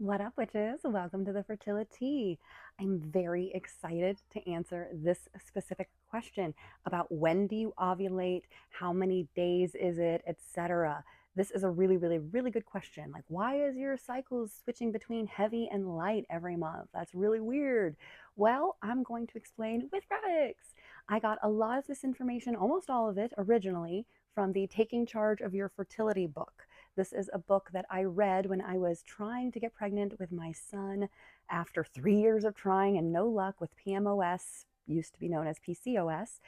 What up, witches? Welcome to the FertiliTEA. I'm very excited to answer this specific question about when do you ovulate, how many days is it, etc. This is a really good question. Like, why is your cycle switching between heavy and light every month? That's really weird. Well, I'm going to explain with graphics. I got a lot of this information, almost all of it, originally from the Taking Charge of Your Fertility book. This is a book that I read when I was trying to get pregnant with my son after 3 years of trying and no luck with PMOS, used to be known as PCOS.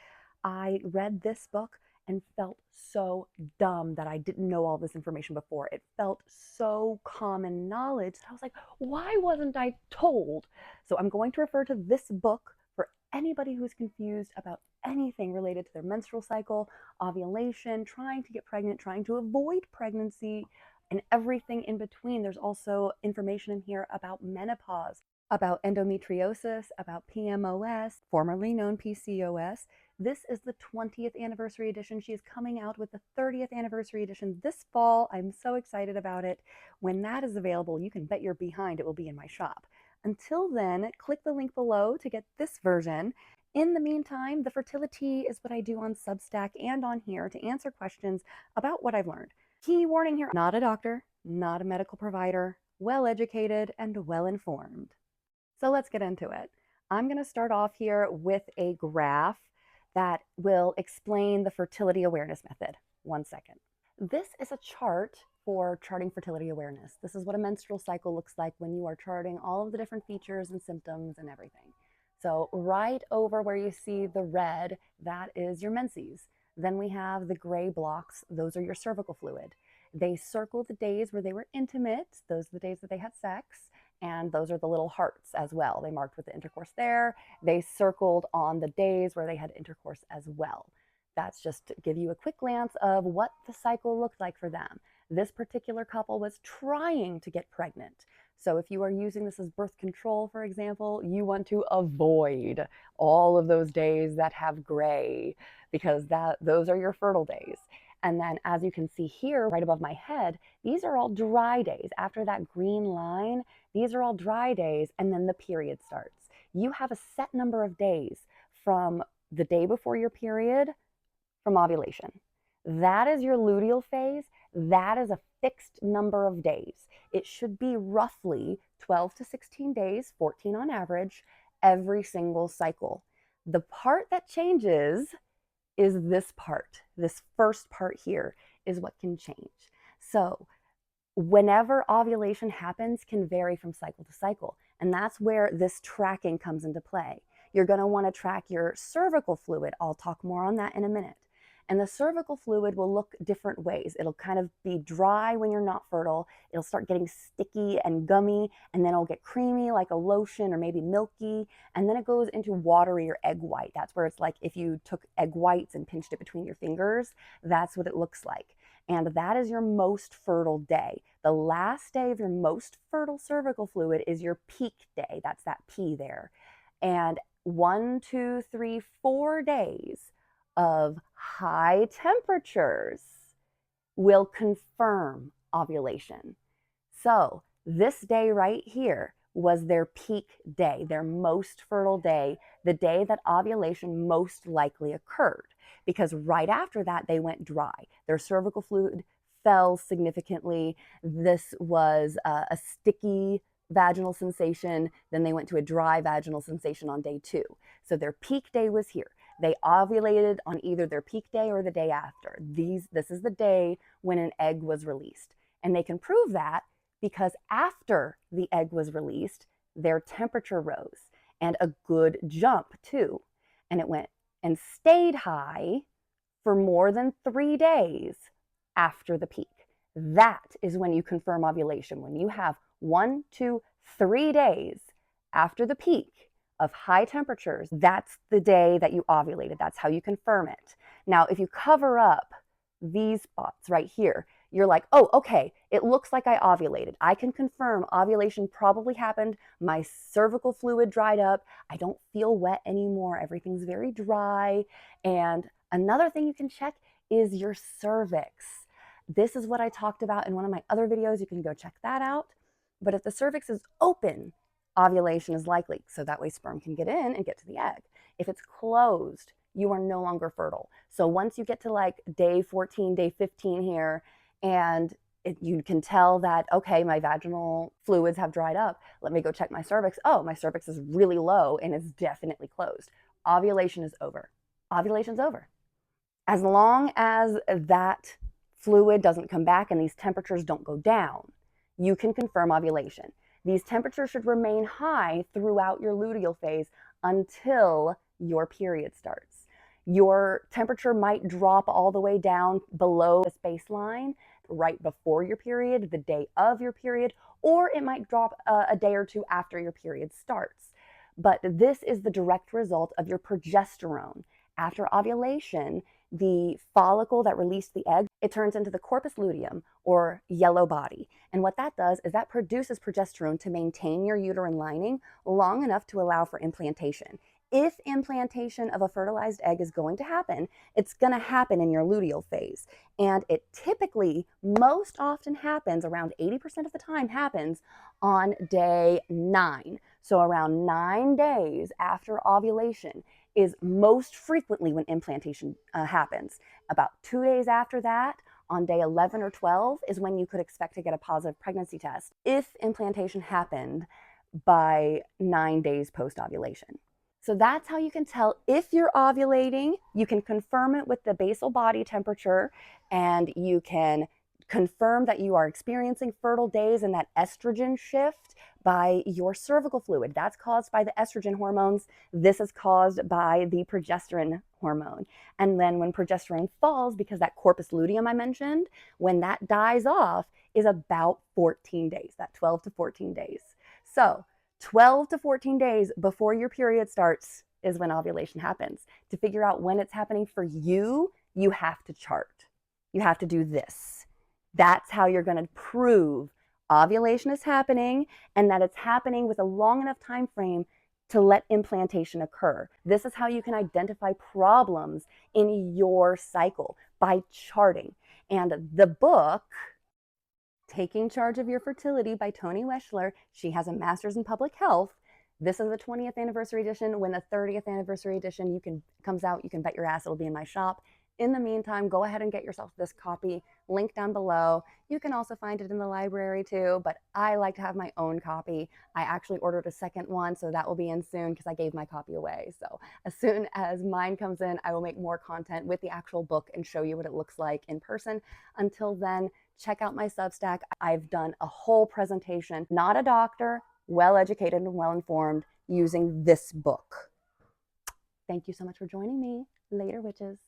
I read this book and felt so dumb that I didn't know all this information before. It felt so common knowledge that I was like, why wasn't I told? So I'm going to refer to this book for anybody who's confused about anything related to their menstrual cycle, ovulation, trying to get pregnant, trying to avoid pregnancy, and everything in between. There's also information in here about menopause, about endometriosis, about PMOS, formerly known PCOS. This is the 20th anniversary edition. She is coming out with the 30th anniversary edition this fall. I'm so excited about it. When that is available, you can bet your behind it will be in my shop. Until then, click the link below to get this version. In the meantime, the FertiliTEA is what I do on Substack and on here to answer questions about what I've learned. Key warning here, not a doctor, not a medical provider, well-educated and well-informed. So let's get into it. I'm going to start off here with a graph that will explain the fertility awareness method. 1 second. This is a chart for charting fertility awareness. This is what a menstrual cycle looks like when you are charting all of the different features and symptoms and everything. So right over where you see the red, that is your menses. Then we have the gray blocks. Those are your cervical fluid. They circle the days where they were intimate. Those are the days that they had sex. And those are the little hearts as well. They marked with the intercourse there. They circled on the days where they had intercourse as well. That's just to give you a quick glance of what the cycle looked like for them. This particular couple was trying to get pregnant. So if you are using this as birth control, for example, you want to avoid all of those days that have gray because those are your fertile days. And then as you can see here, right above my head, these are all dry days. After that green line, these are all dry days, and then the period starts. You have a set number of days from the day before your period from ovulation. That is your luteal phase. That is a fixed number of days. It should be roughly 12 to 16 days, 14 on average, every single cycle. The part that changes is this part. This first part here is what can change. So whenever ovulation happens can vary from cycle to cycle. And that's where this tracking comes into play. You're going to want to track your cervical fluid. I'll talk more on that in a minute. And the cervical fluid will look different ways. It'll kind of be dry when you're not fertile. It'll start getting sticky and gummy, and then it'll get creamy like a lotion or maybe milky. And then it goes into watery or egg white. That's where it's like if you took egg whites and pinched it between your fingers, that's what it looks like. And that is your most fertile day. The last day of your most fertile cervical fluid is your peak day. That's that P there. And 1, 2, 3, 4 days of high temperatures will confirm ovulation. So this day right here was their peak day, their most fertile day, the day that ovulation most likely occurred, because right after that they went dry. Their cervical fluid fell significantly. This was a sticky vaginal sensation. Then they went to a dry vaginal sensation on day 2. So their peak day was here. They ovulated on either their peak day or the day after. This is the day when an egg was released. And they can prove that because after the egg was released, their temperature rose, and a good jump too. And it went and stayed high for more than 3 days after the peak. That is when you confirm ovulation. When you have 1, 2, 3 days after the peak of high temperatures, that's the day that you ovulated. That's how you confirm it. Now, if you cover up these spots right here, you're like, oh, okay, it looks like I ovulated. I can confirm ovulation probably happened. My cervical fluid dried up. I don't feel wet anymore. Everything's very dry. And another thing you can check is your cervix. This is what I talked about in one of my other videos. You can go check that out. But if the cervix is open, ovulation is likely. So that way sperm can get in and get to the egg. If it's closed, you are no longer fertile. So once you get to like day 14, day 15 here, and you can tell that, okay, my vaginal fluids have dried up. Let me go check my cervix. Oh, my cervix is really low and it's definitely closed. Ovulation is over. Ovulation's over. As long as that fluid doesn't come back and these temperatures don't go down, you can confirm ovulation. These temperatures should remain high throughout your luteal phase until your period starts. Your temperature might drop all the way down below this baseline right before your period, the day of your period, or it might drop a day or two after your period starts. But this is the direct result of your progesterone. After ovulation, the follicle that released the egg, it turns into the corpus luteum, or yellow body. And what that does is that produces progesterone to maintain your uterine lining long enough to allow for implantation. If implantation of a fertilized egg is going to happen, it's going to happen in your luteal phase. And it typically, most often happens, around 80% of the time happens on day 9. So around 9 days after ovulation is most frequently when implantation happens. About 2 days after that, on day 11 or 12, is when you could expect to get a positive pregnancy test if implantation happened by 9 days post-ovulation. So that's how you can tell if you're ovulating. You can confirm it with the basal body temperature, and you can confirm that you are experiencing fertile days and that estrogen shift by your cervical fluid. That's caused by the estrogen hormones. This is caused by the progesterone hormone. And then when progesterone falls, because that corpus luteum I mentioned, when that dies off is about 14 days, that 12 to 14 days. So 12 to 14 days before your period starts is when ovulation happens. To figure out when it's happening for you, you have to chart. You have to do this. That's how you're going to prove ovulation is happening and that it's happening with a long enough time frame to let implantation occur. This is how you can identify problems in your cycle, by charting. And the book, Taking Charge of Your Fertility by Toni Weschler, she has a master's in public health. This is the 20th anniversary edition. When the 30th anniversary edition comes out, you can bet your ass it'll be in my shop. In the meantime, go ahead and get yourself this copy, link down below. You can also find it in the library too, but I like to have my own copy. I actually ordered a second one, so that will be in soon because I gave my copy away. So as soon as mine comes in, I will make more content with the actual book and show you what it looks like in person. Until then, check out my Substack. I've done a whole presentation, not a doctor, well-educated and well-informed, using this book. Thank you so much for joining me. Later, witches.